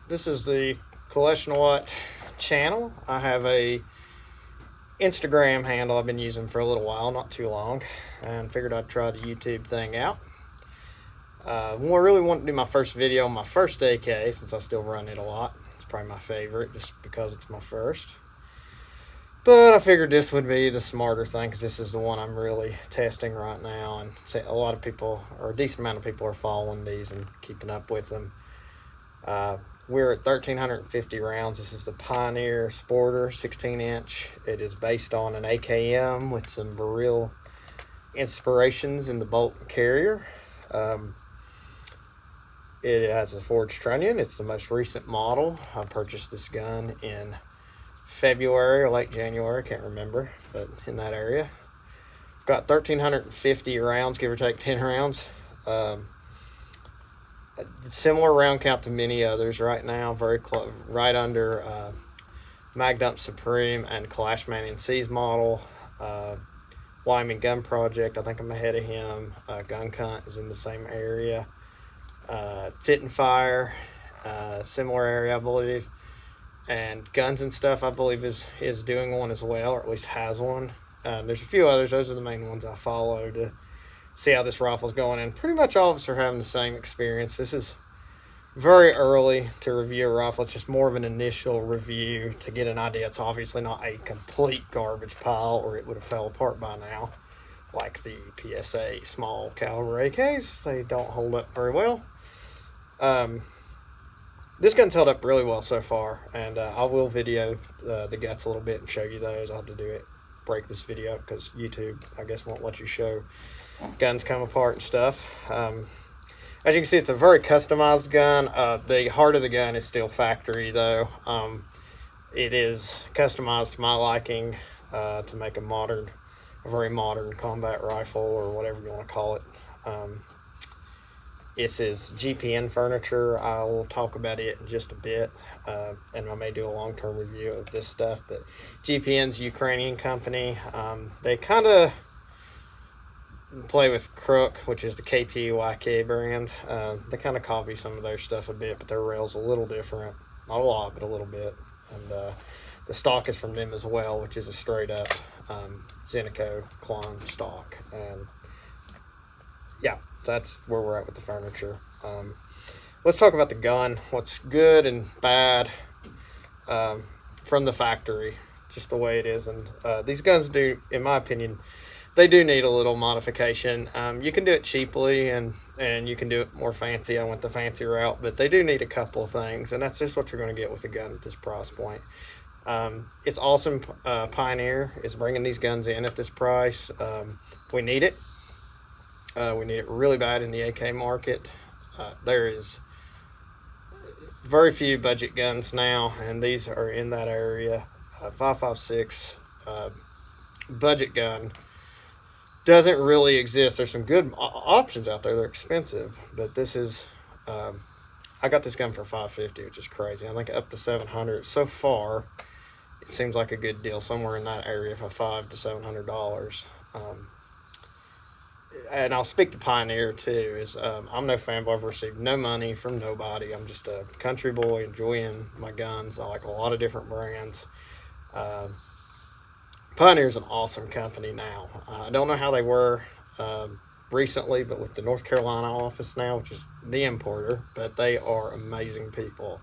This is the Kalashnikov channel. I have a Instagram handle I've been using for a little while, not too long, and figured I'd try the YouTube thing out. I really want to do my first video on my first AK since I still run it a lot. It's probably my favorite just because it's my first. But I figured this would be the smarter thing because this is the one I'm really testing right now, and a lot of people, or a decent amount of people, are following these and keeping up with them. We're at 1,350 rounds. This is the Pioneer Sporter 16-inch. It is based on an AKM with some real inspirations in the bolt carrier. It has a forged trunnion. It's the most recent model. I purchased this gun in February or late January, I can't remember, but in that area. Got 1,350 rounds, give or take 10 rounds. Similar round count to many others right now, very close, right under Magdump Supreme and Kalash Manning-C's model. Wyoming Gun Project, I think I'm ahead of him. Gun Cunt is in the same area. Fit and Fire, similar area, I believe. And Guns and Stuff, I believe, is doing one as well, or at least has one. There's a few others. Those are the main ones I follow to see how this rifle's going. And pretty much all of us are having the same experience. This is very early to review a rifle. It's just more of an initial review to get an idea. It's obviously not a complete garbage pile, or it would have fell apart by now. Like the PSA small caliber AKs, they don't hold up very well. This gun's held up really well so far, and I will video the guts a little bit and show you those. I'll have to break this video up because YouTube, I guess, won't let you show guns come apart and stuff. As you can see, it's a very customized gun. The heart of the gun is still factory, though. It is customized to my liking to make a very modern combat rifle, or whatever you want to call it. This is GPN furniture. I will talk about it in just a bit, and I may do a long-term review of this stuff. But GPN's a Ukrainian company. They kind of play with Crook, which is the KPYK brand. They kind of copy some of their stuff a bit, but their rail's a little different. Not a lot, but a little bit. And the stock is from them as well, which is a straight-up Zenico clone stock. And yeah, that's where we're at with the furniture. Let's talk about the gun. What's good and bad from the factory, just the way it is. And these guns do, in my opinion, they do need a little modification. You can do it cheaply, and you can do it more fancy. I went the fancy route, but they do need a couple of things, and that's just what you're going to get with a gun at this price point. It's awesome. Pioneer is bringing these guns in at this price. We need it. We need it really bad in the AK market. There is very few budget guns now, and these are in that area. 5.56 budget gun doesn't really exist. There's some good options out there. They're expensive, but this is I got this gun for $550, which is crazy. I think up to $700 so far. It seems like a good deal somewhere in that area for $500 to $700. And I'll speak to Pioneer too. I'm no fanboy. I've received no money from nobody. I'm just a country boy enjoying my guns. I like a lot of different brands. Pioneer's an awesome company now. I don't know how they were recently, but with the North Carolina office now, which is the importer, but they are amazing people.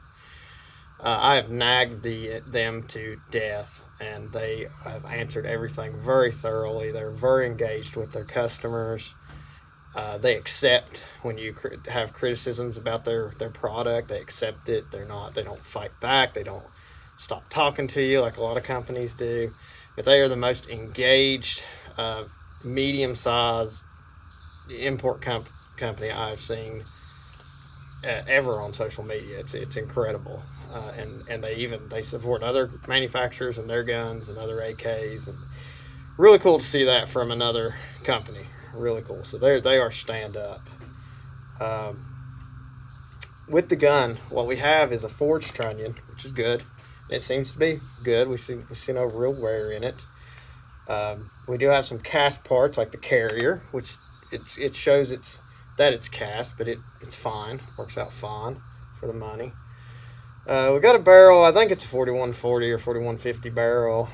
I have nagged them to death, and they have answered everything very thoroughly. They're very engaged with their customers. They accept when you have criticisms about their product. They accept it. They don't fight back. They don't stop talking to you like a lot of companies do. But they are the most engaged, medium-sized import company I've seen ever on social media. It's incredible, and they support other manufacturers and their guns and other AKs, and really cool to see that from another company. Really cool. So they are stand up. With the gun, what we have is a forged trunnion, which is good. It seems to be good. We see no real wear in it. We do have some cast parts like the carrier, which it shows that it's cast, but it's fine. Works out fine for the money. We got a barrel. I think it's a 4140 or 4150 barrel.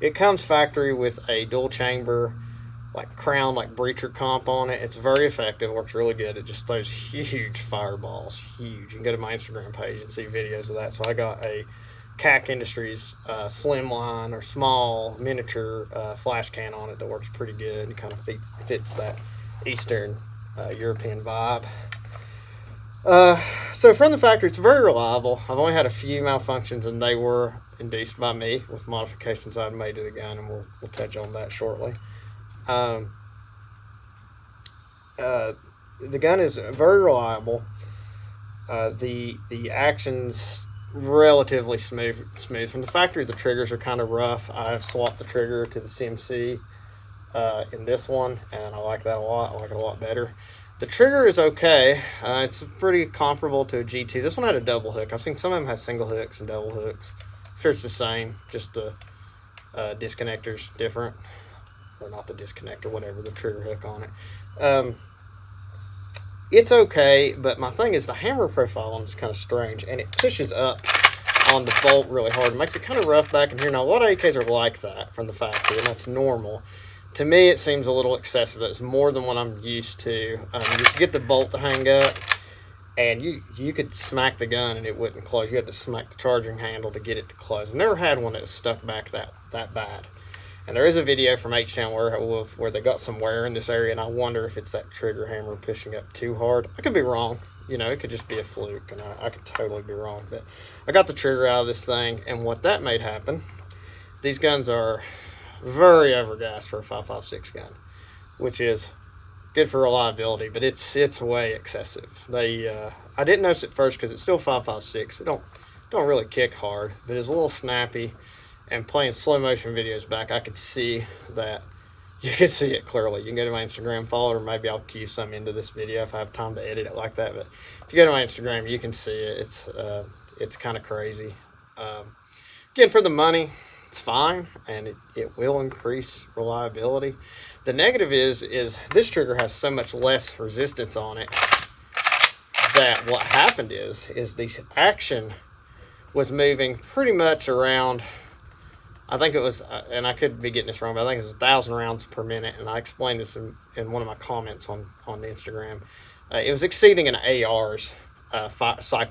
It comes factory with a dual chamber, like crown, like breacher comp on it. It's very effective. Works really good. It just throws huge fireballs. Huge. You can go to my Instagram page and see videos of that. So I got a CAC Industries slimline or small miniature flash can on it that works pretty good. It kind of fits that Eastern European vibe. So from the factory, it's very reliable. I've only had a few malfunctions, and they were induced by me with modifications I've made to the gun, and we'll touch on that shortly. The gun is very reliable. The action's relatively smooth. From the factory, the triggers are kind of rough. I've swapped the trigger to the CMC in this one, and I like that a lot. I like it a lot better. The trigger is okay. It's pretty comparable to a GT. This one had a double hook. I've seen some of them have single hooks and double hooks. I'm sure it's the same, just the disconnector's different. Or not the disconnector, whatever, the trigger hook on it. It's okay, but my thing is the hammer profile on it's kind of strange, and it pushes up on the bolt really hard. It makes it kind of rough back in here. Now, a lot of AKs are like that from the factory, and that's normal. To me, it seems a little excessive. It's more than what I'm used to. You get the bolt to hang up, and you could smack the gun and it wouldn't close. You had to smack the charging handle to get it to close. I've never had one that was stuck back that bad. And there is a video from H-Town where they got some wear in this area, and I wonder if it's that trigger hammer pushing up too hard. I could be wrong. You know, it could just be a fluke, and I could totally be wrong. But I got the trigger out of this thing, and what that made happen, these guns are very overgassed for a 5.56 gun, which is good for reliability, but it's way excessive. I didn't notice it first because it's still 5.56. It don't really kick hard, but it's a little snappy. And playing slow motion videos back, I could see that. You can see it clearly. You can go to my Instagram, follow it, or maybe I'll cue some into this video if I have time to edit it like that. But if you go to my Instagram, you can see it. It's kind of crazy. Again, for the money, it's fine, and it will increase reliability. The negative is this trigger has so much less resistance on it that what happened is the action was moving pretty much around, I think it was, and I could be getting this wrong, but I think it was 1,000 rounds per minute, and I explained this in one of my comments on the Instagram. It was exceeding an AR's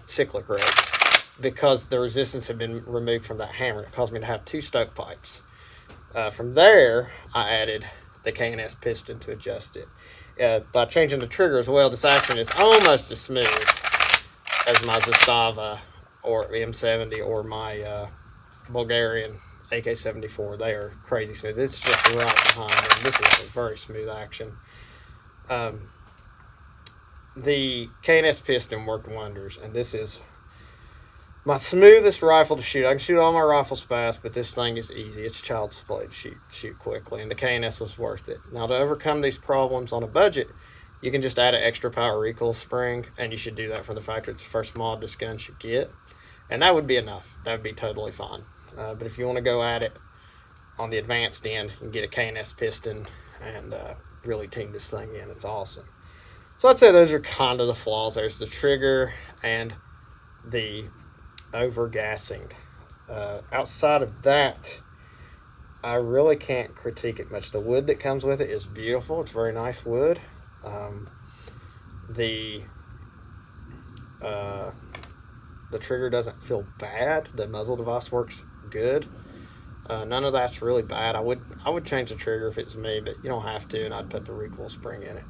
cyclic rate because the resistance had been removed from that hammer. It caused me to have 2 stoke pipes. From there, I added the K&S piston to adjust it. By changing the trigger as well, this action is almost as smooth as my Zastava or M70 or my Bulgarian AK-74. They are crazy smooth. It's just right behind them. This is a very smooth action. The K&S piston worked wonders, and this is my smoothest rifle to shoot. I can shoot all my rifles fast, but this thing is easy. It's child's play to shoot quickly, and the K&S was worth it. Now, to overcome these problems on a budget, you can just add an extra power recoil spring, and you should do that from the factory. It's the first mod this gun should get, and that would be enough. That would be totally fine. But if you want to go at it on the advanced end, you can get a K&S piston and really team this thing in. It's awesome. So I'd say those are kind of the flaws. There's the trigger and the overgassing. Outside of that, I really can't critique it much. The wood that comes with it is beautiful. It's very nice wood. The trigger doesn't feel bad. The muzzle device works good. None of that's really bad. I would change the trigger if it's me, but you don't have to, and I'd put the recoil spring in it.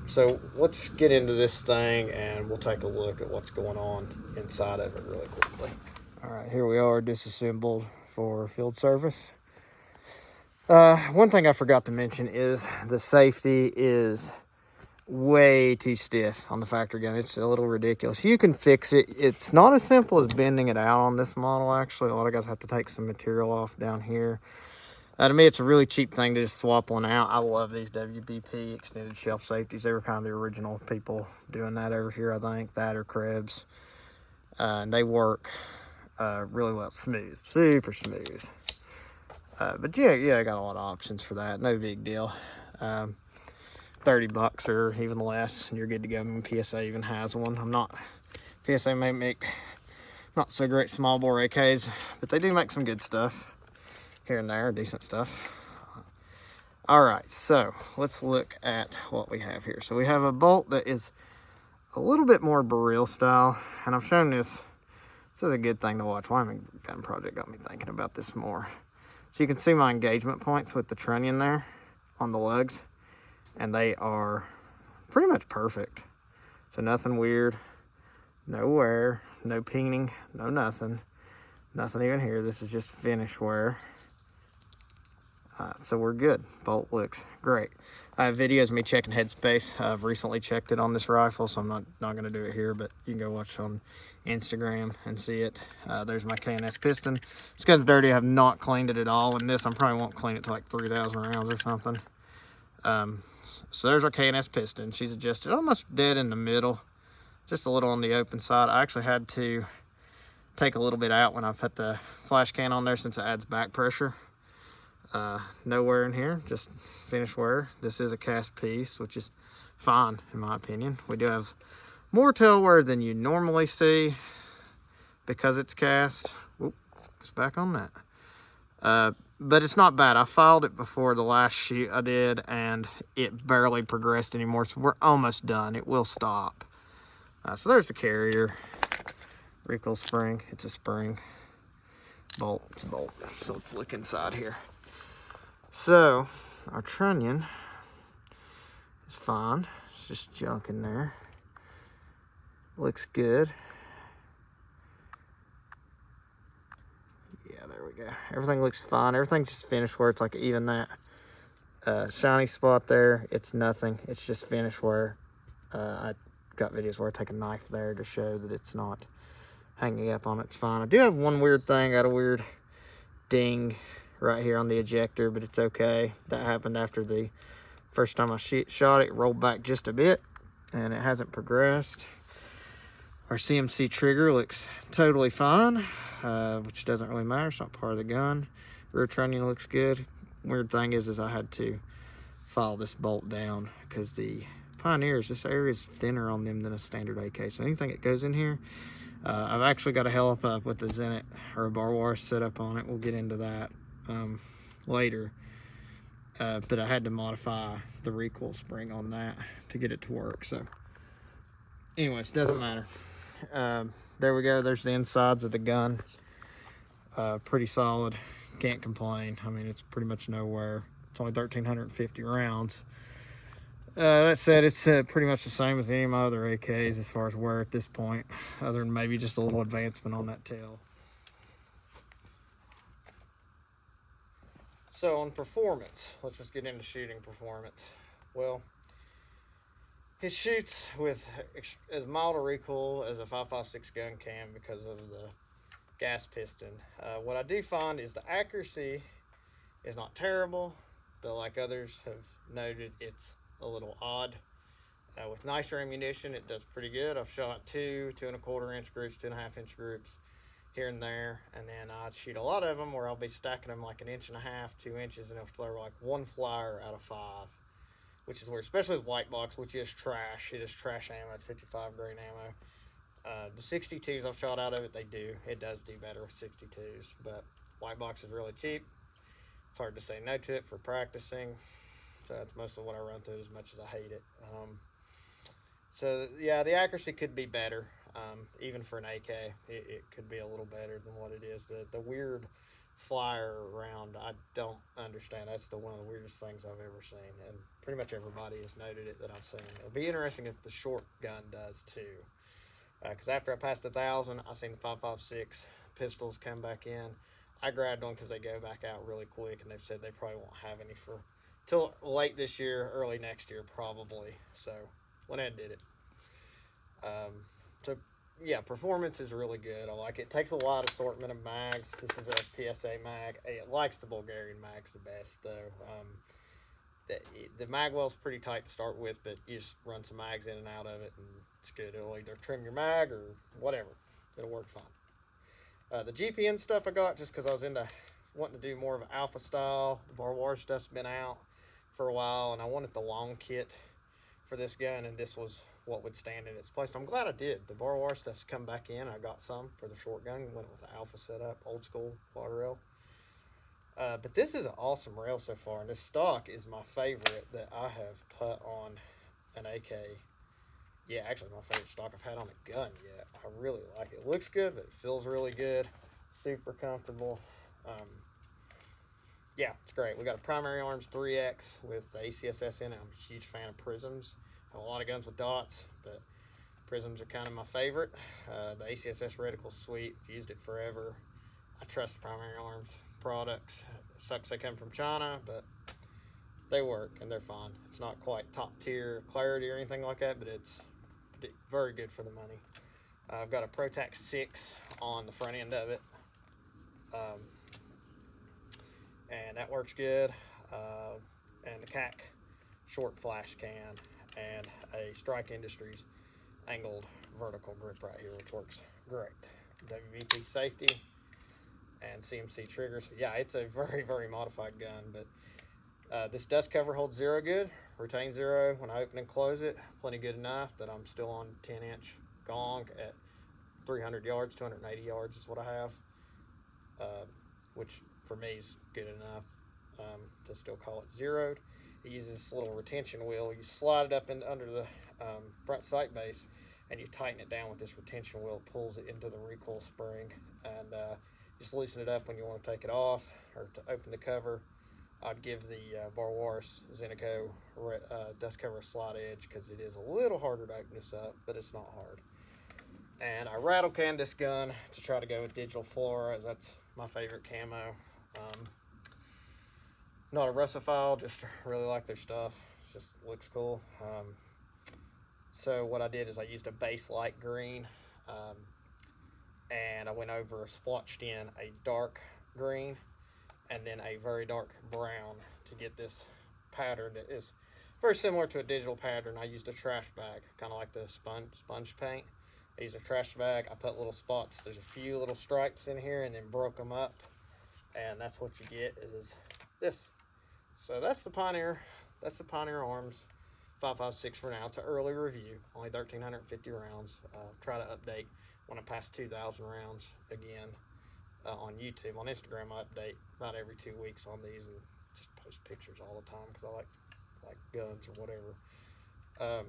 So let's get into this thing, and we'll take a look at what's going on inside of it really quickly. All right, here we are disassembled for field service. One thing I forgot to mention is the safety is way too stiff on the factory gun. It's a little ridiculous. You can fix it. It's not as simple as bending it out on this model, actually. A lot of guys have to take some material off down here. To me, it's a really cheap thing to just swap one out. I love these WBP extended shelf safeties. They were kind of the original people doing that over here, I think. That or Krebs. And they work really well. Smooth. Super smooth. But yeah, I got a lot of options for that. No big deal. $30 or even less, and you're good to go. I mean, PSA even has one. I'm not PSA may make not so great small bore AKs, but they do make some good stuff here and there, decent stuff. All right, so let's look at what we have here. So we have a bolt that is a little bit more Baril style, and I've shown this. This is a good thing to watch. Wyoming Gun Project got me thinking about this more. So you can see my engagement points with the trunnion there on the lugs, and they are pretty much perfect. So nothing weird, no wear, no peening, no nothing even here. This is just finish wear. So we're good. Bolt looks great. I have videos of me checking headspace. I've recently checked it on this rifle, so I'm not going to do it here, but you can go watch on Instagram and see it. There's my K&S piston. This gun's dirty. I have not cleaned it at all. And this, I probably won't clean it to like 3,000 rounds or something. So there's our K&S piston. She's adjusted almost dead in the middle, just a little on the open side. I actually had to take a little bit out when I put the flash can on there since it adds back pressure. No wear in here, just finish wear. This is a cast piece, which is fine in my opinion. We do have more tail wear than you normally see because it's cast. Oop, it's back on that. But it's not bad. I filed it before the last shoot I did, and it barely progressed anymore, so we're almost done. It will stop. So there's the carrier. Recoil spring. It's a spring. Bolt. It's a bolt. So let's look inside here. So our trunnion is fine. It's just junk in there. Looks good. Yeah, there we go. Everything looks fine. Everything's just finished where it's like even that shiny spot there. It's nothing. It's just finished where I got videos where I take a knife there to show that it's not hanging up on it. It's fine. I do have one weird thing. Got a weird ding right here on the ejector, but it's okay. That happened after the first time I shot it. It rolled back just a bit, and it hasn't progressed. Our CMC trigger looks totally fine, which doesn't really matter. It's not part of the gun. Rear trunnion looks good. Weird thing is I had to file this bolt down because the Pioneers, this area is thinner on them than a standard AK. So anything that goes in here, I've actually got to help up with the Zenit or a Barwar setup on it. We'll get into that later. But I had to modify the recoil spring on that to get it to work. So anyways, doesn't matter. There we go. There's the insides of the gun. Pretty solid. Can't complain. I mean, it's pretty much nowhere. It's only 1,350 rounds. That said, it's pretty much the same as any of my other AKs as far as wear at this point, other than maybe just a little advancement on that tail. So on performance, let's just get into shooting performance. Well, it shoots with as mild a recoil as a 5.56 gun can because of the gas piston. What I do find is the accuracy is not terrible, but like others have noted, it's a little odd. With nicer ammunition, it does pretty good. I've shot 2.25 inch groups, 2.5 inch groups here and there, and then I'd shoot a lot of them where I'll be stacking them like 1.5 inches, 2 inches, and it'll throw like one flyer out of 5, which is weird, especially with white box, which is trash. It is trash ammo. It's 55 grain ammo. The 62s I've shot out of it, it does do better with 62s, but white box is really cheap. It's hard to say no to it for practicing, so that's mostly what I run through as much as I hate it. So yeah, the accuracy could be better. Even for an AK, it could be a little better than what it is. The weird flyer round, I don't understand. That's one of the weirdest things I've ever seen, and pretty much everybody has noted it that I've seen. It'll be interesting if the short gun does too, because after I passed 1,000, I seen the 5.56 pistols come back in. I grabbed one because they go back out really quick, and they've said they probably won't have any for till late this year, early next year probably. So went ahead and did it. So yeah, performance is really good. I like it. It takes a wide assortment of mags. This is a PSA mag. It likes the Bulgarian mags the best though. The mag well's pretty tight to start with, but you just run some mags in and out of it, and it's good. It'll either trim your mag or whatever. It'll work fine. The GPN stuff I got just because I was into wanting to do more of an alpha style. The Barwar stuff's been out for a while, and I wanted the long kit for this gun, and this was what would stand in its place. I'm glad I did. The barbed wire stuff's come back in. I got some for the short gun. Went with the Alpha setup, old school water rail. But this is an awesome rail so far, and this stock is my favorite that I have put on an AK. Yeah, actually my favorite stock I've had on a gun yet. I really like it. It looks good, but it feels really good. Super comfortable. Yeah, it's great. We got a Primary Arms 3X with the ACSS in it. I'm a huge fan of prisms. I have a lot of guns with dots, but prisms are kind of my favorite. The ACSS reticle suite, I've used it forever. I trust Primary Arms products. It sucks they come from China, but they work and they're fine. It's not quite top tier clarity or anything like that, but it's very good for the money. I've got a ProTac 6 on the front end of it, and that works good. And a CAC short flash can, and a Strike Industries angled vertical grip right here, which works great. WVP safety and CMC triggers. So yeah, it's a very, very modified gun, but this dust cover holds 0 good, retains 0 when I open and close it. Plenty good enough that I'm still on 10-inch gong at 300 yards, 280 yards is what I have, which for me is good enough to still call it zeroed. It uses this little retention wheel. You slide it up under the front sight base, and you tighten it down with this retention wheel. It pulls it into the recoil spring, and just loosen it up when you want to take it off or to open the cover. I'd give the Barwaris Zenico dust cover a slight edge because it is a little harder to open this up, but it's not hard. And I rattle can this gun to try to go with Digital Flora, as that's my favorite camo. Not a Russophile, just really like their stuff. It just looks cool. So what I did is I used a base light green, and I went over, splotched in a dark green, and then a very dark brown to get this pattern that is very similar to a digital pattern. I used a trash bag, kind of like the sponge paint. I used a trash bag. I put little spots. There's a few little stripes in here, and then broke them up, and that's what you get is this. So that's the Pioneer. That's the Pioneer Arms 5.56 for now. It's an early review, only 1,350 rounds. Try to update when I pass 2,000 rounds again on YouTube. On Instagram, I update about every 2 weeks on these and just post pictures all the time because I like guns or whatever.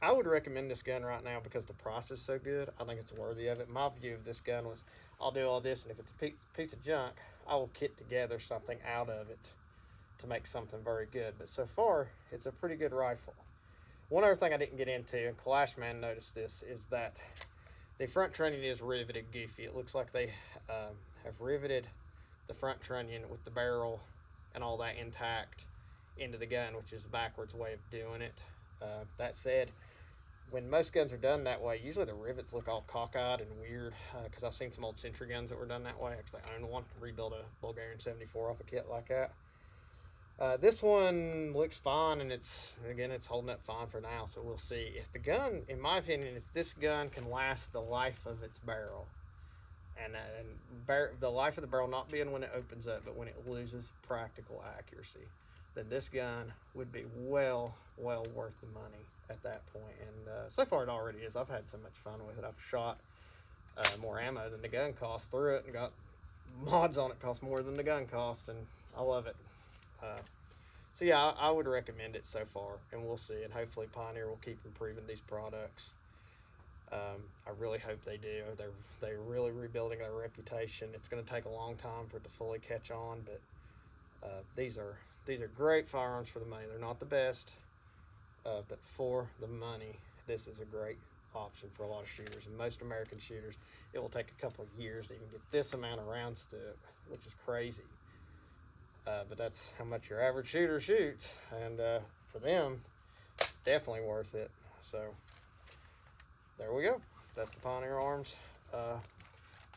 I would recommend this gun right now because the price is so good. I think it's worthy of it. My view of this gun was, I'll do all this, and if it's a piece of junk, I will kit together something out of it to make something very good. But so far, it's a pretty good rifle. One other thing I didn't get into, and Kalashman noticed this, is that the front trunnion is riveted goofy. It looks like they have riveted the front trunnion with the barrel and all that intact into the gun, which is a backwards way of doing it. That said, when most guns are done that way, usually the rivets look all cockeyed and weird, because I've seen some old Sentry guns that were done that way. Actually, I own one, rebuild a Bulgarian 74 off a kit like that. This one looks fine, and it's holding up fine for now, so we'll see. If the gun, in my opinion, if this gun can last the life of its barrel, and the life of the barrel not being when it opens up, but when it loses practical accuracy, then this gun would be well worth the money at that point. And so far it already is. I've had so much fun with it. I've shot more ammo than the gun cost through it, and got mods on it cost more than the gun cost, and I love it. So yeah, I would recommend it so far, and we'll see. And hopefully Pioneer will keep improving these products. I really hope they do. They're really rebuilding their reputation. It's going to take a long time for it to fully catch on, but these are great firearms for the money. They're not the best, but for the money, this is a great option for a lot of shooters. And most American shooters, it will take a couple of years to even get this amount of rounds to it, which is crazy. But that's how much your average shooter shoots, and for them, definitely worth it. So there we go. That's the Pioneer Arms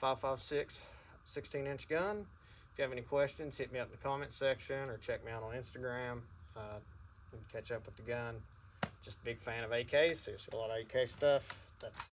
5.56 16-inch gun. If you have any questions, hit me up in the comment section or check me out on Instagram and catch up with the gun. Just a big fan of AKs, so you see a lot of AK stuff. That's